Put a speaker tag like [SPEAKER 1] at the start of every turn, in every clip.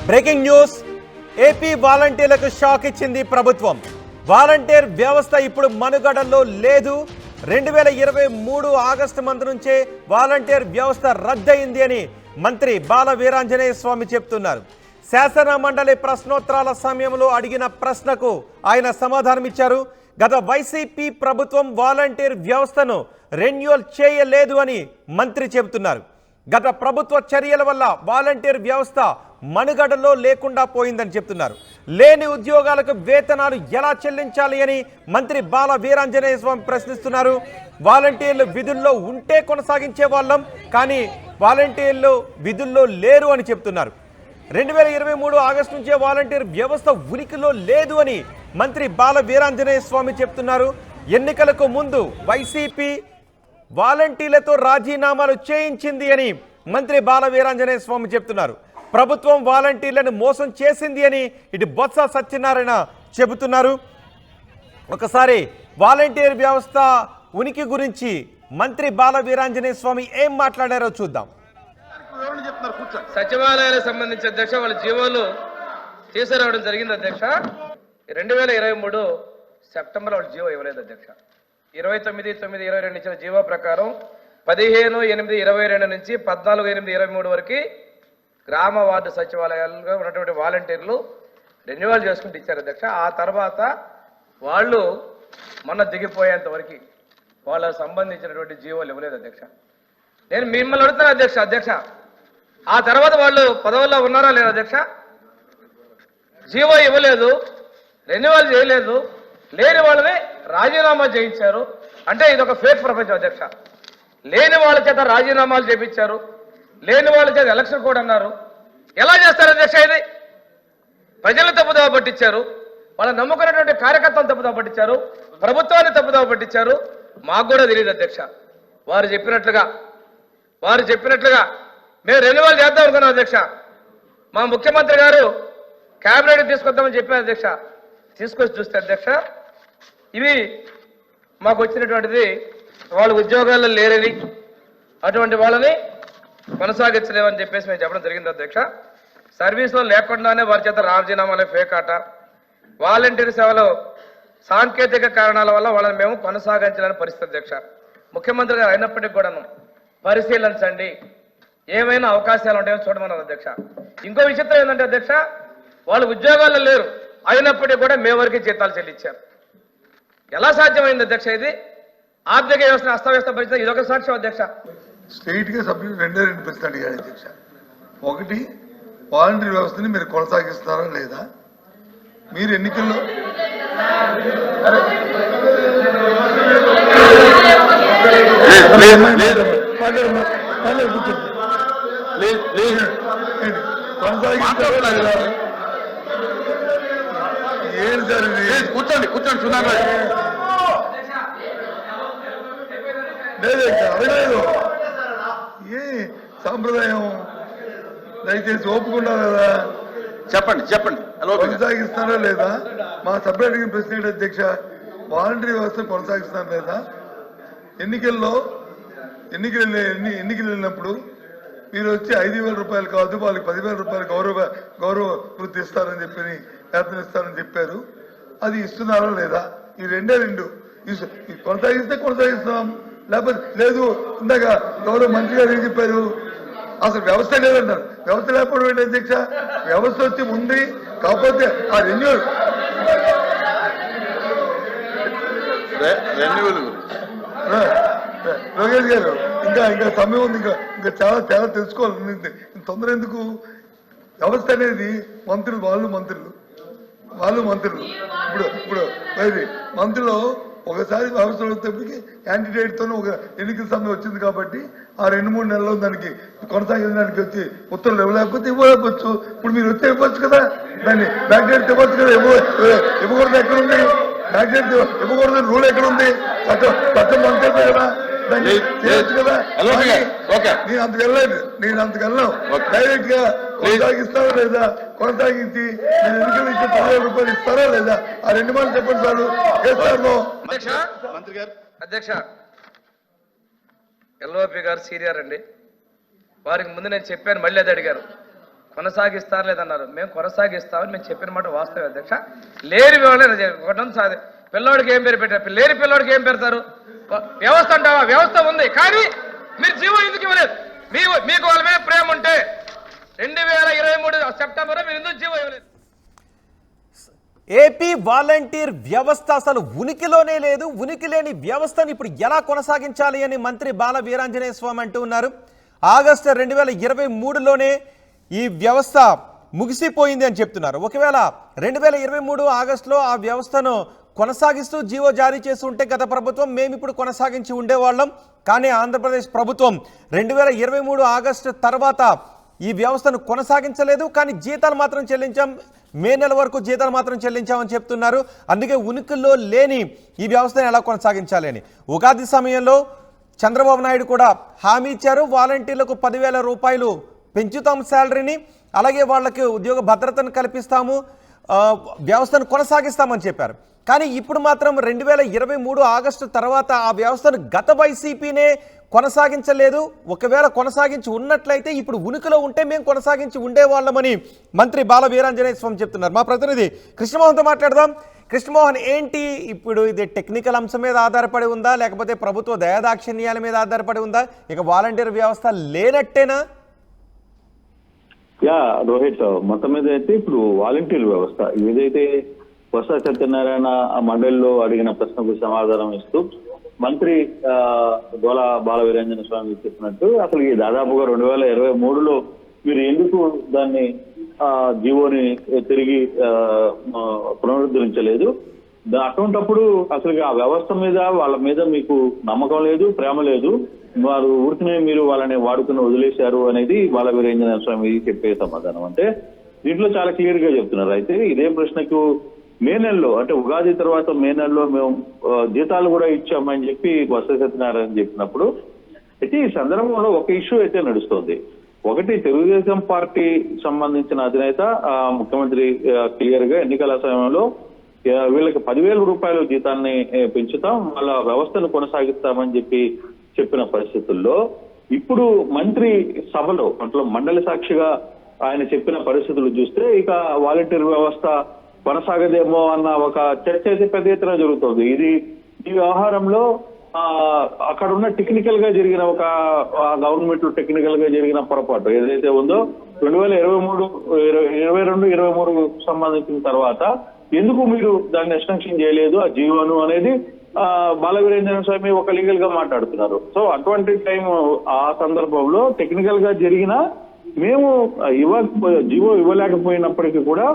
[SPEAKER 1] Breaking news. AP వాలంటీర్లకు shock ఇచ్చింది ప్రభుత్వం. వాలంటీర్ వ్యవస్థ ఇప్పుడు మనుగడలో లేదు. 2023 ఆగస్టు మంత్ నుంచే వాలంటీర్ వ్యవస్థ రద్దయింది అని మంత్రి బాల వీరాంజనేయ స్వామి చెప్తున్నారు. శాసన మండలి ప్రశ్నోత్తరాల సమయంలో అడిగిన ప్రశ్నకు ఆయన సమాధానం ఇచ్చారు. గత వైసీపీ ప్రభుత్వం వాలంటీర్ వ్యవస్థను రెన్యువల్ చేయలేదు అని మంత్రి చెబుతున్నారు. గత ప్రభుత్వ చర్యల వల్ల వాలంటీర్ వ్యవస్థ మనుగడలో లేకుండా పోయిందని చెప్తున్నారు. లేని ఉద్యోగాలకు వేతనాలు ఎలా చెల్లించాలి అని మంత్రి బాల వీరాంజనేయ స్వామి ప్రశ్నిస్తున్నారు. వాలంటీర్లు విధుల్లో ఉంటే కొనసాగించే వాళ్ళం, కానీ వాలంటీర్లు విధుల్లో లేరు అని చెప్తున్నారు. 2023 ఆగస్టు నుంచే వాలంటీర్ వ్యవస్థ ఉనికిలో లేదు అని మంత్రి బాల వీరాంజనేయ స్వామి చెప్తున్నారు. ఎన్నికలకు ముందు వైసీపీ వాలంటీర్లతో రాజీనామాలు చేయించింది అని మంత్రి బాల వీరాంజనేయ స్వామి చెప్తున్నారు. ప్రభుత్వం వాలంటీర్లను మోసం చేసింది అని ఇటు బొత్స సత్యనారాయణ చెబుతున్నారు. ఒకసారి వాలంటీర్ వ్యవస్థ ఉనికి గురించి మంత్రి బాల వీరాంజనేయ స్వామి ఏం మాట్లాడారో చూద్దాం.
[SPEAKER 2] సచివాలయాలకు సంబంధించి అధ్యక్ష వాళ్ళ జీవోలు తీసుకురావడం జరిగింది అధ్యక్ష. 2023 సెప్టెంబర్ వాళ్ళు జీవో ఇవ్వలేదు అధ్యక్ష. 29/9/22 ఇచ్చిన జీవో ప్రకారం 15/8/22 నుంచి 14/8/23 వరకు గ్రామ వార్డు సచివాలయాలుగా ఉన్నటువంటి వాలంటీర్లు రెన్యువల్ చేసుకుంటూ ఇచ్చారు అధ్యక్ష. ఆ తర్వాత వాళ్ళు మొన్న దిగిపోయేంత వరకు వాళ్ళకు సంబంధించినటువంటి జీవోలు ఇవ్వలేదు అధ్యక్ష. నేను మిమ్మల్ని అడుగుతాను అధ్యక్ష ఆ తర్వాత వాళ్ళు పదవుల్లో ఉన్నారా లేదా అధ్యక్ష? జీవో ఇవ్వలేదు, రెన్యువల్ చేయలేదు, లేని వాళ్ళని రాజీనామా చేయించారు. అంటే ఇది ఒక ఫేక్ ప్రపంచం అధ్యక్ష. లేని వాళ్ళ చేత రాజీనామాలు చేయించారు, లేని వాళ్ళ చేత ఎలక్షన్ కోడ్ అన్నారు. ఎలా చేస్తారు అధ్యక్ష? ఇది ప్రజలను తప్పుదోవ పట్టించారు, వాళ్ళ నమ్ముకున్నటువంటి కార్యకర్తలను తప్పుదోవ పట్టించారు, ప్రభుత్వాన్ని తప్పుదోవ పట్టించారు. మాకు కూడా తెలియదు అధ్యక్ష. వారు చెప్పినట్లుగా మేము రెన్యువల్ చేద్దాం అనుకున్నాం అధ్యక్ష. మా ముఖ్యమంత్రి గారు క్యాబినెట్ తీసుకొద్దామని చెప్పారు అధ్యక్ష. తీసుకొచ్చి చూస్తే అధ్యక్ష ఇవి మాకు వచ్చినటువంటిది వాళ్ళు ఉద్యోగాల్లో లేరని, అటువంటి వాళ్ళని కొనసాగించలేమని చెప్పేసి మేము చెప్పడం జరిగింది అధ్యక్ష. సర్వీస్లో లేకుండానే వారి చేత రాజీనామాలే ఫేక్ ఆట. వాలంటీర్ సేవలో సాంకేతిక కారణాల వల్ల వాళ్ళని మేము కొనసాగించలేని పరిస్థితి అధ్యక్ష. ముఖ్యమంత్రి గారు అయినప్పటికీ కూడాను పరిశీలించండి, ఏమైనా అవకాశాలు ఉంటాయో చూడమన్నారు అధ్యక్ష. ఇంకో విచిత్రం ఏంటంటే అధ్యక్ష, వాళ్ళు ఉద్యోగాల్లో లేరు, అయినప్పటికీ కూడా మే వరకు జీతాలు చెల్లించారు. ఎలా సాధ్యమైంది అధ్యక్ష? ఇది ఆర్థిక వ్యవస్థను అస్తవ్యస్త పరిస్థితి. ఇదొక సాక్ష్యం అధ్యక్ష.
[SPEAKER 3] స్టేట్ గా సభ్యులు 2 ప్రశ్న అడిగారు అధ్యక్ష. ఒకటి, వాలంటీర్ వ్యవస్థని మీరు కొనసాగిస్తారా లేదా? మీరు ఎన్నికల్లో కొనసాగిస్తారా లేదా? ఏం సార్ ఇది? కూర్చోండి అడగలేదు. ఏ సాంప్రదాయం? దయచేసి ఒప్పుకున్నారు కదా, చెప్పండి కొనసాగిస్తారా లేదా? మా సభ్యులు అడిగిన ప్రశ్న ఏంటి అధ్యక్ష? వాలంటరీ వ్యవస్థ కొనసాగిస్తారా లేదా? ఎన్నికలు వెళ్ళినప్పుడు మీరు వచ్చి 5,000 రూపాయలు కాదు, వాళ్ళకి 10,000 రూపాయలు గౌరవ వృత్తి ఇస్తారని చెప్పి వేతనం ఇస్తారని చెప్పారు. అది ఇస్తున్నారా లేదా? ఈ రెండు కొనసాగిస్తే కొనసాగిస్తాం, లేకపోతే లేదు. ఇందాక గౌరవ మంత్రి గారు ఏం చెప్పారు? అసలు వ్యవస్థ లేదన్నారు. వ్యవస్థ లేకపోవడం ఏంటి అధ్యక్ష? వ్యవస్థ వచ్చి ఉంది, కాకపోతే ఆ రెన్యువల్ లోకేష్ గారు ఇంకా సమయం ఉంది, ఇంకా చాలా తెలుసుకోవాలి. తొందర ఎందుకు? వ్యవస్థ అనేది మంత్రులు వాళ్ళు మంత్రులు ఇప్పుడు మంత్రులు ఒకసారి వ్యవస్థ వచ్చేప్పటికి క్యాండిడేట్తోనే ఒక ఎన్నికల సమయం వచ్చింది కాబట్టి ఆ 2-3 నెలల్లో దానికి కొనసాగించడానికి వచ్చి ఉత్తర్వులు ఇవ్వలేకపోతే ఇవ్వలేకపోవచ్చు. ఇప్పుడు మీరు వచ్చి ఇవ్వచ్చు కదా, దాన్ని బ్యాక్డేట్ ఇవ్వచ్చు కదా. ఇవ్వకూడదు ఎక్కడుంది? బ్యాక్డేట్ ఇవ్వకూడదు రూల్ ఎక్కడుంది? చట్టం పంపేది కదా, దాన్ని చేయొచ్చు కదా. నేను అంతకు వెళ్ళను. డైరెక్ట్ గా కొనసాగిస్తారా లేదా? కొనసాగించి నేను ఎన్నికలు ఇచ్చే 10,000 రూపాయలు ఇస్తారా లేదా? ఆ 2 మాటలు చెప్పండి సార్.
[SPEAKER 2] అధ్యక్ష ఎల్ఓపి గారు సీనియర్ అండి. వారికి ముందు నేను చెప్పాను, మళ్ళీ అది అడిగారు. కొనసాగిస్తారు లేదన్నారు. మేము కొనసాగిస్తామని మేము చెప్పిన మాట వాస్తవం అధ్యక్ష. లేని ఒకటి పిల్లోడికి ఏం పేరు పెట్టారు, లేని పిల్లోడికి ఏం పెడతారు? వ్యవస్థ అంటావా? వ్యవస్థ ఉంది, కానీ మీరు జీవో ఎందుకు ఇవ్వలేదు? మీకు వాళ్ళ మీద ప్రేమ ఉంటే 2023 సెప్టెంబర్ మీరు ఎందుకు జీవో ఇవ్వలేదు?
[SPEAKER 1] ఏపీ వాలంటీర్ వ్యవస్థ అసలు ఉనికిలోనే లేదు. ఉనికి లేని వ్యవస్థను ఇప్పుడు ఎలా కొనసాగించాలి అని మంత్రి బాల వీరాంజనేయ స్వామి అంటూ ఉన్నారు. ఆగస్టు 2023లోనే ఈ వ్యవస్థ ముగిసిపోయింది అని చెప్తున్నారు. ఒకవేళ 2023 ఆగస్టులో ఆ వ్యవస్థను కొనసాగిస్తూ జీవో జారీ చేసి ఉంటే గత ప్రభుత్వం మేము ఇప్పుడు కొనసాగించి ఉండేవాళ్ళం. కానీ ఆంధ్రప్రదేశ్ ప్రభుత్వం 2023 ఆగస్టు తర్వాత ఈ వ్యవస్థను కొనసాగించలేదు. కానీ జీతాలు మాత్రం చెల్లించాం, మే నెల వరకు జీతాలు మాత్రం చెల్లించామని చెప్తున్నారు. అందుకే ఉనికిలో లేని ఈ వ్యవస్థను ఎలా కొనసాగించాలి అని ఉగాది సమయంలో చంద్రబాబు నాయుడు కూడా హామీ ఇచ్చారు. వాలంటీర్లకు 10,000 రూపాయలు పెంచుతాం శాలరీని, అలాగే వాళ్ళకి ఉద్యోగ భద్రతను కల్పిస్తాము, వ్యవస్థను కొనసాగిస్తామని చెప్పారు. కానీ ఇప్పుడు మాత్రం 2023 ఆగస్టు తర్వాత ఆ వ్యవస్థను గత వైసీపీనే కొనసాగించలేదు. ఒకవేళ కొనసాగించి ఉన్నట్లయితే ఇప్పుడు ఉనికిలో ఉంటే మేము కొనసాగించి ఉండేవాళ్ళమని మంత్రి బాల వీరాంజనేయ స్వామి చెప్తున్నారు. మా ప్రతినిధి కృష్ణమోహన్తో మాట్లాడదాం. కృష్ణమోహన్, ఏంటి ఇప్పుడు ఇది టెక్నికల్ అంశం మీద ఆధారపడి ఉందా, లేకపోతే ప్రభుత్వ దయాదాక్షిణ్యాల మీద ఆధారపడి ఉందా? ఇక వాలంటీర్ వ్యవస్థ లేనట్టేనా?
[SPEAKER 4] రోహిత్, మొత్తం మీద అయితే ఇప్పుడు వాలంటీర్ వ్యవస్థ ఏదైతే బొత్స సత్యనారాయణ ఆ మండలిలో అడిగిన ప్రశ్నకు సమాధానం ఇస్తూ మంత్రి గోల బాల వీరాంజనేయ స్వామి చెప్పినట్టు అసలు ఈ దాదాపుగా 2023లో మీరు ఎందుకు దాన్ని జీవోని తిరిగి పునరుద్ధరించలేదు? అటువంటప్పుడు అసలు ఆ వ్యవస్థ మీద వాళ్ళ మీద మీకు నమ్మకం లేదు, ప్రేమ లేదు, వారు ఊరికనే మీరు వాళ్ళని వాడుకుని వదిలేశారు అనేది బాల వీరాంజనేయ స్వామి చెప్పే సమాధానం. అంటే దీంట్లో చాలా క్లియర్ గా చెప్తున్నారు. అయితే ఇదే ప్రశ్నకు మే నెలలో అంటే ఉగాది తర్వాత మే నెలలో మేము జీతాలు కూడా ఇచ్చామని చెప్పి బొత్స సత్యనారాయణ చెప్పినప్పుడు అయితే ఈ సందర్భంలో ఒక ఇష్యూ అయితే నడుస్తోంది. ఒకటి, తెలుగుదేశం పార్టీ సంబంధించిన అధినేత ముఖ్యమంత్రి క్లియర్ గా ఎన్నికల సమయంలో వీళ్ళకి 10,000 రూపాయల జీతాన్ని పెంచుతాం, వాళ్ళ వ్యవస్థను కొనసాగిస్తామని చెప్పిన పరిస్థితుల్లో ఇప్పుడు మంత్రి సభలో అంటే మండలి సాక్షిగా ఆయన చెప్పిన పరిస్థితులు చూస్తే ఇక వాలంటీర్ వ్యవస్థ కొనసాగదేమో అన్న ఒక చర్చ అయితే పెద్ద ఎత్తున జరుగుతుంది. ఈ వ్యవహారంలో అక్కడ ఉన్న టెక్నికల్ గా జరిగిన ఒక గవర్నమెంట్ లో టెక్నికల్ గా జరిగిన పొరపాటు ఏదైతే ఉందో 2022-23 సంబంధించిన తర్వాత ఎందుకు మీరు దాన్ని ఎక్స్టెన్షన్ చేయలేదు ఆ జీవోను అనేది బాల వీరాంజనేయ స్వామి ఒక లీగల్ గా మాట్లాడుతున్నారు. సో అటువంటి టైం ఆ సందర్భంలో టెక్నికల్ గా జరిగిన మేము జీవో ఇవ్వలేకపోయినప్పటికీ కూడా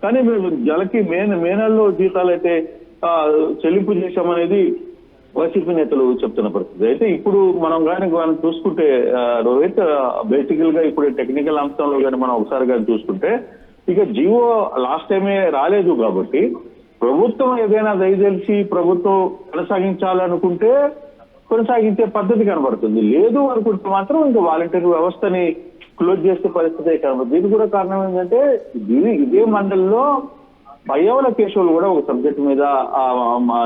[SPEAKER 4] కానీ మేము జలకి మే నెలలో జీతాలు అయితే చెల్లింపు చేశామనేది వైసీపీ నేతలు చెప్తున్న పరిస్థితి. అయితే ఇప్పుడు మనం కానీ చూసుకుంటే రోహిత్, బేసికల్ గా ఇప్పుడు టెక్నికల్ అంశంలో కానీ మనం ఒకసారి కానీ చూసుకుంటే ఇక జీవో లాస్ట్ టైమే రాలేదు కాబట్టి ప్రభుత్వం ఏదైనా దయచేసి ప్రభుత్వం కొనసాగించాలనుకుంటే కొనసాగించే పద్ధతి కనబడుతుంది. లేదు అనుకుంటే మాత్రం ఇంకా వాలంటీర్ వ్యవస్థని క్లోజ్ చేసే పరిస్థితి కనబడుతుంది. దీనికి కూడా కారణం ఏంటంటే ఇదే మండలిలో పయ్యవల కేశవులు కూడా ఒక సబ్జెక్ట్ మీద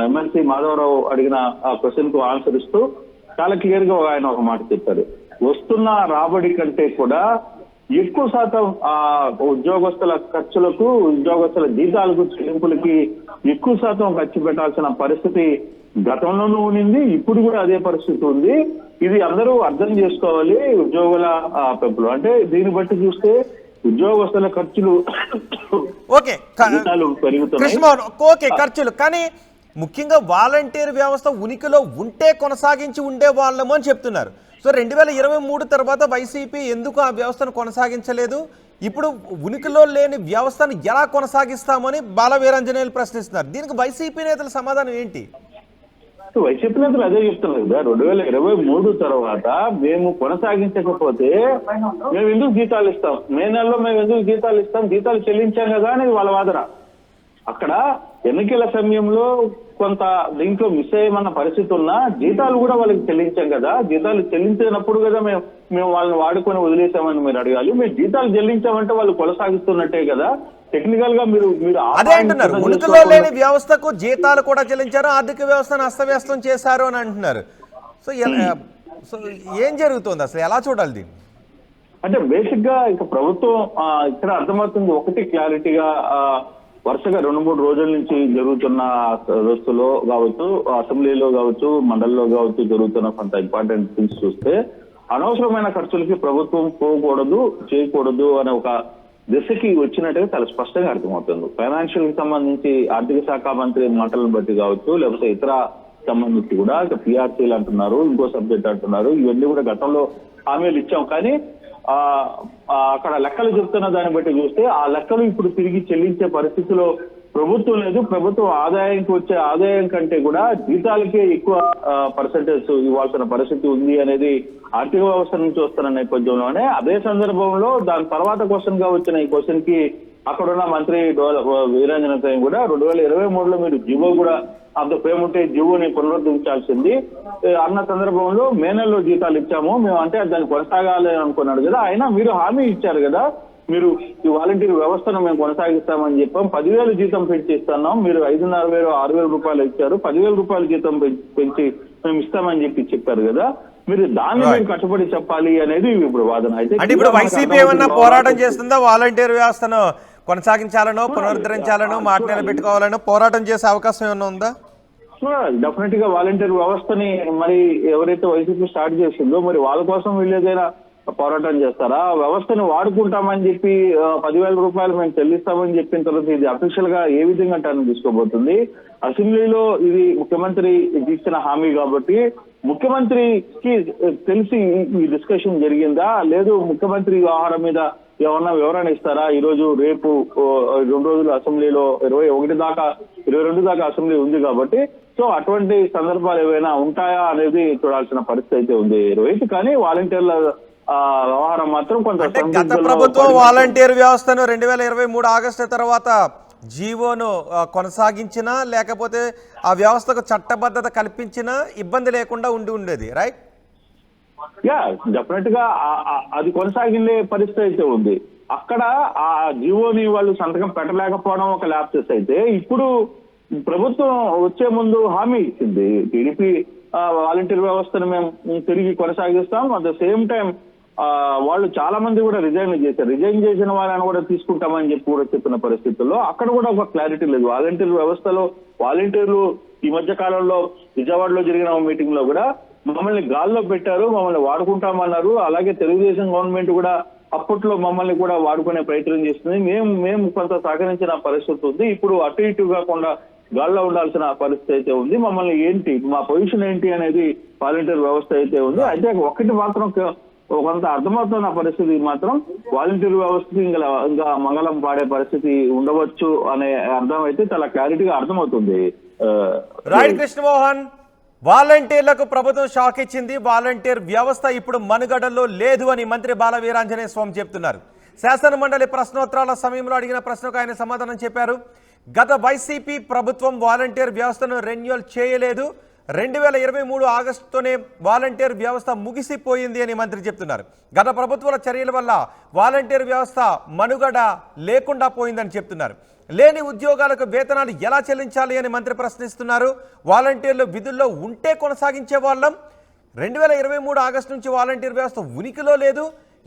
[SPEAKER 4] ఎమ్మెల్సీ మాధవరావు అడిగిన ఆ క్వశ్చన్ కు ఆన్సర్ ఇస్తూ చాలా క్లియర్ గా ఆయన ఒక మాట చెప్పారు. వస్తున్న రాబడి కంటే కూడా ఎక్కువ శాతం ఉద్యోగస్తుల ఖర్చులకు, ఉద్యోగస్తుల జీతాలకు, చెల్లింపులకి ఎక్కువ శాతం ఖర్చు పెట్టాల్సిన పరిస్థితి గతంలోనూ ఉండింది, ఇప్పుడు కూడా అదే పరిస్థితి ఉంది. ఇది అందరూ అర్థం చేసుకోవాలి. ఉద్యోగుల పెంపులు అంటే దీన్ని బట్టి చూస్తే ఉద్యోగస్తుల ఖర్చులు
[SPEAKER 1] ఖర్చులు కానీ ముఖ్యంగా వాలంటీర్ వ్యవస్థ ఉనికిలో ఉంటే కొనసాగించి ఉండే వాళ్ళము అని చెప్తున్నారు. సో 2023 తర్వాత వైసీపీ ఎందుకు ఆ వ్యవస్థను కొనసాగించలేదు? ఇప్పుడు ఉనికిలో లేని వ్యవస్థను ఎలా కొనసాగిస్తామని బాల వీరాంజనేయులు ప్రశ్నిస్తున్నారు. దీనికి వైసీపీ నేతల సమాధానం ఏంటి?
[SPEAKER 4] వైసీపీ నేతలు అదే చెప్తున్నారు కదా, 2023 తర్వాత మేము కొనసాగించకపోతే మేము ఎందుకు జీతాలు ఇస్తాం, మే నెలలో మేము ఎందుకు జీతాలు ఇస్తాం, జీతాలు చెల్లించాం కదా అనేది వాళ్ళ వాదన. అక్కడ ఎన్నికల సమయంలో కొంత దీంట్లో మిస్ అయ్యమన్న పరిస్థితి ఉన్నా జీతాలు కూడా వాళ్ళకి చెల్లించాం కదా, జీతాలు చెల్లించినప్పుడు కదా మేము వాళ్ళని వాడుకొని వదిలేసామని మీరు అడగాలి. మీరు జీతాలు చెల్లించామంటే వాళ్ళు కొనసాగిస్తున్నట్టే కదా. టెక్నికల్ గా మీరు
[SPEAKER 1] అదే అంటున్నారు, ఉనికిలో లేని వ్యవస్థకు జీతాలు కూడా చెల్లించారు, ఆర్థిక వ్యవస్థను అస్తవ్యస్తం చేశారు అని అంటున్నారు. సో ఏం జరుగుతుంది అసలు, ఎలా చూడాలి దీన్ని?
[SPEAKER 4] అంటే బేసిక్ గా ఇక ప్రభుత్వం ఇక్కడ అర్థమవుతుంది ఒకటి క్లారిటీగా వరుసగా 2-3 రోజుల నుంచి జరుగుతున్న సదస్సులో కావచ్చు, అసెంబ్లీలో కావచ్చు, మండలిలో కావచ్చు జరుగుతున్న కొంత ఇంపార్టెంట్ థింగ్స్ చూస్తే అనవసరమైన ఖర్చులకి ప్రభుత్వం పోకూడదు, చేయకూడదు అనే ఒక దిశకి వచ్చినట్టుగా చాలా స్పష్టంగా అర్థమవుతుంది. ఫైనాన్షియల్ కి సంబంధించి ఆర్థిక శాఖ మంత్రి మాటలను బట్టి కావచ్చు, లేకపోతే ఇతర సంబంధించి కూడా ఇక పిఆర్సీలు అంటున్నారు, ఇంకో సబ్జెక్ట్ అంటున్నారు. ఇవన్నీ కూడా గతంలో హామీలు ఇచ్చాం. కానీ అక్కడ లెక్కలు చెప్తున్న దాన్ని బట్టి చూస్తే ఆ లెక్కలు ఇప్పుడు తిరిగి చెల్లించే పరిస్థితిలో ప్రభుత్వం లేదు. ప్రభుత్వం ఆదాయానికి వచ్చే ఆదాయం కంటే కూడా జీతాలకే ఎక్కువ పర్సెంటేజ్ ఇవ్వాల్సిన పరిస్థితి ఉంది అనేది ఆర్థిక వ్యవస్థ నుంచి వస్తున్న నేపథ్యంలోనే, అదే సందర్భంలో దాని తర్వాత క్వశ్చన్ గా వచ్చిన ఈ క్వశ్చన్ కి అక్కడున్న మంత్రి వీరాంజనేయ స్వామి కూడా 2023లో మీరు జివో కూడా అంత పేముంటే జివోని పునరుద్ధరించాల్సింది అన్న సందర్భంలో మే నెలలో జీతాలు ఇచ్చాము మేము, అంటే దాన్ని కొనసాగాలి అనుకున్నాడు కదా. అయినా మీరు హామీ ఇచ్చారు కదా, మీరు ఈ వాలంటీర్ వ్యవస్థను మేము కొనసాగిస్తామని చెప్పాం, 10,000 జీతం పెంచి ఇస్తున్నాం, మీరు 5,500 6,000 రూపాయలు ఇచ్చారు, 10,000 రూపాయల జీతం పెంచి మేము ఇస్తామని చెప్పారు కదా. మీరు దాన్ని మేము కట్టుబడి చెప్పాలి అనేది ఇప్పుడు వాదన.
[SPEAKER 1] అయితే ఇప్పుడు వైసీపీ ఏమన్నా పోరాటం చేస్తుందా వాలంటీర్ వ్యవస్థను కొనసాగించాలనో పునరుద్ధరించాలనో మాట నిలబెట్టుకోవాలనో పోరాటం చేసే అవకాశం ఏమన్నా ఉందా?
[SPEAKER 4] డెఫినెట్ గా వాలంటీర్ వ్యవస్థని మరి ఎవరైతే వైసీపీ స్టార్ట్ చేసిందో మరి వాళ్ళ కోసం వీళ్ళేదైనా పోరాటం చేస్తారా? వ్యవస్థని వాడుకుంటామని చెప్పి 10,000 రూపాయలు మేము చెల్లిస్తామని చెప్పిన తర్వాత ఇది అఫీషియల్ గా ఏ విధంగా టర్న్ తీసుకోబోతుంది? అసెంబ్లీలో ఇది ముఖ్యమంత్రి ఇచ్చిన హామీ కాబట్టి ముఖ్యమంత్రికి తెలిసి ఈ డిస్కషన్ జరిగిందా, లేదు ముఖ్యమంత్రి వ్యవహారం మీద ఏమన్నా వివరణ ఇస్తారా? ఈ రోజు రేపు 2 రోజులు అసెంబ్లీలో 22 దాకా అసెంబ్లీ ఉంది కాబట్టి సో అటువంటి సందర్భాలు ఏవైనా ఉంటాయా అనేది చూడాల్సిన పరిస్థితి అయితే ఉంది రోహిత్. కానీ వాలంటీర్ల వ్యవహారం మాత్రం కొంత
[SPEAKER 1] గత ప్రభుత్వం వాలంటీర్ వ్యవస్థను 2023 ఆగస్టు తర్వాత జీవోను కొనసాగించినా లేకపోతే ఆ వ్యవస్థకు చట్టబద్ధత కల్పించినా ఇబ్బంది లేకుండా ఉండేది, రైట్?
[SPEAKER 4] యా, డెఫినెట్ గా అది కొనసాగిండే పరిస్థితి అయితే ఉంది. అక్కడ ఆ జీవోని వాళ్ళు సంతకం పెట్టలేకపోవడం ఒక ల్యాప్సెస్ అయితే, ఇప్పుడు ప్రభుత్వం వచ్చే ముందు హామీ ఇచ్చింది టీడీపీ వాలంటీర్ వ్యవస్థను మేము తిరిగి కొనసాగిస్తాం. అట్ ద సేమ్ టైం వాళ్ళు చాలా మంది కూడా రిజైన్ చేశారు. రిజైన్ చేసిన వాళ్ళని కూడా తీసుకుంటామని చెప్పి కూడా చెప్పిన పరిస్థితుల్లో అక్కడ కూడా ఒక క్లారిటీ లేదు. వాలంటీర్ వ్యవస్థలో వాలంటీర్లు ఈ మధ్య కాలంలో విజయవాడలో జరిగిన మీటింగ్ లో కూడా మమ్మల్ని గాల్లో పెట్టారు, మమ్మల్ని వాడుకుంటామన్నారు. అలాగే తెలుగుదేశం గవర్నమెంట్ కూడా అప్పట్లో మమ్మల్ని కూడా వాడుకునే ప్రయత్నం చేస్తుంది. మేము కొంత సహకరించిన పరిస్థితి ఉంది. ఇప్పుడు అటు ఇటు కాకుండా గాల్లో ఉండాల్సిన పరిస్థితి అయితే ఉంది. మమ్మల్ని ఏంటి, మా పొజిషన్ ఏంటి అనేది వాలంటీర్ వ్యవస్థ అయితే ఉంది. అయితే ఒకటి మాత్రం కొంత అర్థమవుతున్న పరిస్థితి మాత్రం వాలంటీర్ వ్యవస్థకి ఇంకా మంగళం పాడే పరిస్థితి ఉండవచ్చు అనే అర్థం అయితే చాలా క్లారిటీగా అర్థమవుతుంది.
[SPEAKER 1] రైట్ కృష్ణమోహన్, వాలంటీర్లకు ప్రభుత్వం షాక్ ఇచ్చింది. వాలంటీర్ వ్యవస్థ ఇప్పుడు మనుగడలో లేదు అని మంత్రి బాల వీరాంజనేయ స్వామి చెప్తున్నారు. శాసన మండలి ప్రశ్నోత్తరాల సమయంలో అడిగిన ప్రశ్నకు ఆయన సమాధానం చెప్పారు. గత వైసీపీ ప్రభుత్వం వాలంటీర్ వ్యవస్థను రెన్యువల్ చేయలేదు, 2023 ఆగస్టుతోనే వాలంటీర్ వ్యవస్థ ముగిసిపోయింది అని మంత్రి చెప్తున్నారు. గత ప్రభుత్వాల చర్యల వల్ల వాలంటీర్ వ్యవస్థ మనుగడ లేకుండా పోయిందని చెప్తున్నారు. లేని ఉద్యోగాలకు వేతనాలు ఎలా చెల్లించాలి అని మంత్రి ప్రశ్నిస్తున్నారు. వాలంటీర్లు విధుల్లో ఉంటే కొనసాగించే వాళ్ళం, 2023 ఆగస్టు నుంచి వాలంటీర్ వ్యవస్థ ఉనికిలో లేదు,